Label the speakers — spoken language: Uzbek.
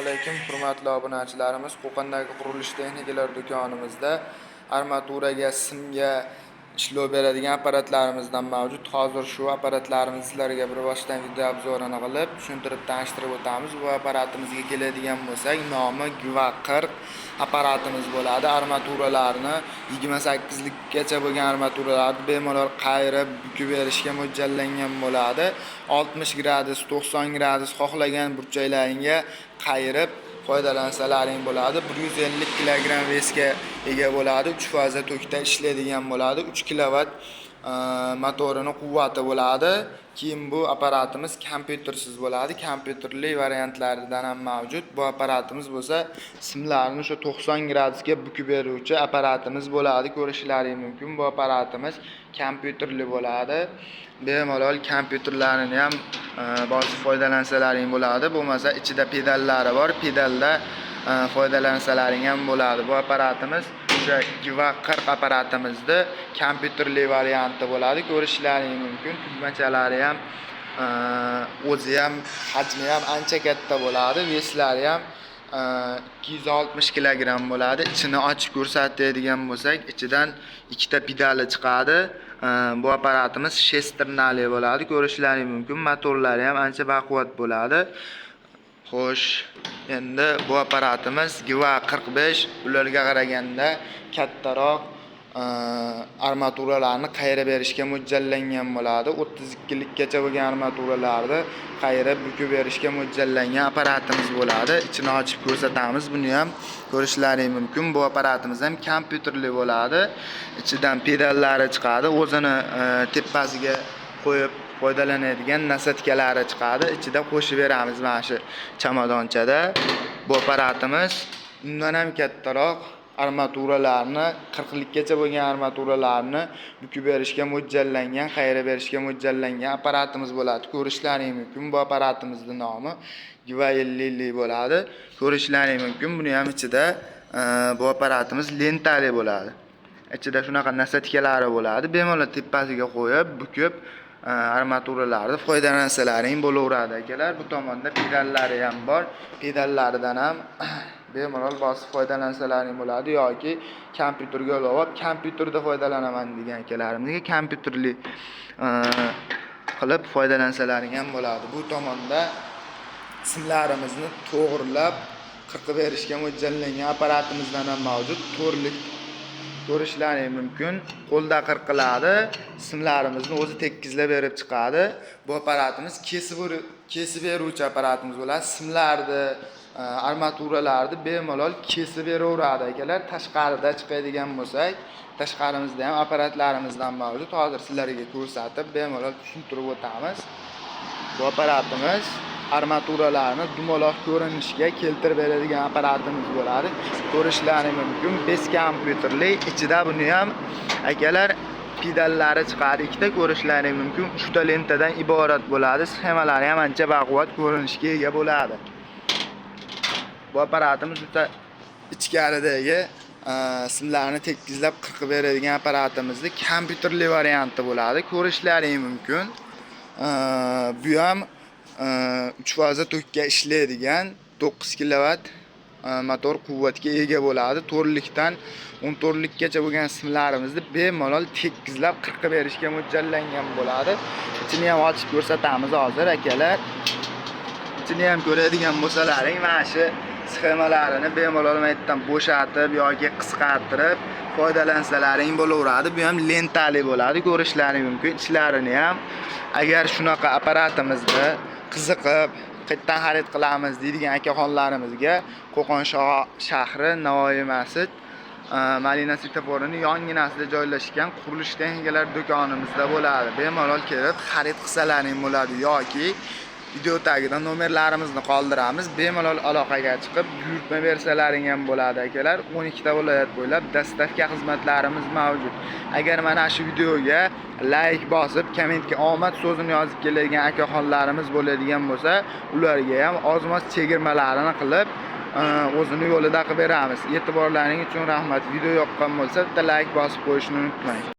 Speaker 1: alaykum, hurmatli obunachilarimiz. Qo'qondagi qurilish texnikalar do'konimizda armaturaga, simga ishlov beradigan apparatlarimizdan mavjud. Hozir shu apparatlarimizni sizlarga bir boshdan video obzorini qilib, tushuntirib tanishtirib o'tamiz. Bu apparatimizga keladigan bo'lsak, nomi Giva 40 apparatimiz bo'ladi. Armaturalarni 28 likgacha bo'lgan armaturalarni bemalol qayirib, bukib berishga mo'ljallangan bo'ladi. 60 gradus, 90 gradus xohlagan burchaklaringga qayirib foydalansalaring bo'ladi. 150 kg vesga ega bo'ladi. 3 faza tokda ishlaydigan bo'ladi. 3 kW motorini quvvati bo'ladi. Keyin bu apparatimiz kompyutersiz bo'ladi. Kompyuterli variantlaridan ham mavjud. Bu apparatimiz bo'lsa, simlarni o'sha 90 gradusga bukib beruvchi apparatimiz bo'ladi. Ko'rishlaringiz mumkin. Bu apparatimiz kompyuterli bo'ladi. Bemalol kompyuterlarini ham bosib foydalansalaring bo'ladi. Bo'lmasa ichida pedallari bor. Pedalda foydalansalaring ham bo'ladi. Bu apparatimiz o'sha Giva 40 apparatimizda kompyuterli varianti bo'ladi. Ko'rishlaringiz mumkin. Tugmachalari ham o'zi ham hajmi ham ancha katta bo'ladi. Veslari ham 260 kg bo'ladi. Ichini ochib ko'rsatadigan bo'lsak, ichidan ikkita pedali chiqadi. Bu apparatimiz shesternali bo'ladi. Ko'rishlaringiz mumkin. Motorlari ham ancha baquvvat bo'ladi. Xo'sh, endi bu apparatimiz Giva 45 ularga qaraganda kattaroq armaturalarni qayirib berishga mo'ljallangan bo'ladi. 32 likgacha bo'lgan armaturalarni qayirib bukib berishga mo'ljallangan apparatimiz bo'ladi. Ichini ochib ko'rsatamiz. Buni ham ko'rishlaringiz mumkin. Bu apparatimiz ham kompyuterli bo'ladi. Ichidan pedallari chiqadi. O'zini tepasiga qo'yib foydalanadigan nasatkalari chiqadi. Ichida qo'shib beramiz mana shu chamadonchada. Bu apparatimiz undan ham kattaroq armaturalarni 40 likgacha bo'lgan armaturalarni bukib berishga mo'ljallangan, qayirib berishga mo'ljallangan apparatimiz bo'ladi. Ko'rishlaringiz mumkin. Bu apparatimizning nomi Giva 50 bo'ladi. Ko'rishlaringiz mumkin. Buni ham ichida bu apparatimiz lentali bo'ladi. Ichida shunaqa nasatkalari bo'ladi. Bemalol tepasiga qo'yib, bukib armaturalarni foydalansalaring bo'laveradi akalar. Bu tomonda pedallari ham bor. Pedallaridan ham bemalol bosib foydalansalaring bo'ladi yoki kompyuterga ulab kompyuterda foydalanaman degan akalarimizga kompyuterli qilib foydalansalaring ham bo'ladi. Bu tomonda simlarimizni to'g'rilab qirqib berishga mo'ljallangan apparatimizdan ham mavjud. To'rlik ko'rishlaringiz mumkin. Qo'lda qirqiladi. Simlarimizni o'zi tekizlab berib chiqadi. Bu apparatimiz kesib beruvchi apparatimiz bo'ladi. Simlarni, armaturalarni bemalol kesib beraveradi akalar. Tashqarida chiqadigan bo'lsak, tashqarimizda ham apparatlarimizdan mavjud. Hozir sizlarga ko'rsatib, bemalol tushuntirib o'tamiz. Bu apparatimiz armaturalarni dumaloq ko'rinishga keltirib beradigan apparatimiz bo'ladi. Ko'rishlaringiz mumkin. 5 kompyuterli. Ichida buni ham akalar pedallari chiqadi. Ikkita ko'rishlaringiz mumkin. 3 ta lentadan iborat bo'ladi. Sxemalari ham ancha baquvvat ko'rinishga ega bo'ladi. Bu apparatimiz ichkaridagi simlarni tekizlab qirqib beradigan apparatimizning kompyuterli varianti bo'ladi. Ko'rishlaringiz mumkin. Bu ham 3 faza tokga ishlaydigan 9 kW motor quvvatga ega bo'ladi. 4 likdan 14 likgacha bo'lgan simlarimizni bemalol tekizlab qirqib berishga mo'ljallangan bo'ladi. Ichini ham ochib ko'rsatamiz hozir akalar. Ichini ham ko'radigan bo'lsalaring, mana shu sxemalarini bemalol maytdan bo'shatib yoki qisqartirib foydalansalaring bo'laveradi. Bu ham lentali bo'ladi. Ko'rishlaringiz mumkin. Ichlarini ham agar shunaqa apparatimizni qiziqib qayerdan xarid qilamiz deydigan akaxonlarimizga Qo'qon shahri Navoiy masjid Malina svetoforini yonginasida joylashgan qurilish texnikalar do'konimizda bo'ladi. Bemalol kelib xarid qilsalaring bo'ladi yoki video tagida nomerlarimizni qoldiramiz. Bemalol aloqaga chiqib buyurtma bersalaring ham bo'ladi akalar. 12 ta viloyat bo'ylab dastavka xizmatlarimiz mavjud. Agar mana shu videoga like bosib, kommentga omad so'zini yozib keladigan akaxonlarimiz bo'ladigan bo'lsa, ularga ham ozmoz chegirmalarini qilib, o'zini yo'lida qilib beramiz. E'tiborlaringiz uchun rahmat. Video yoqqan bo'lsa, bitta like bosib qo'yishni unutmang.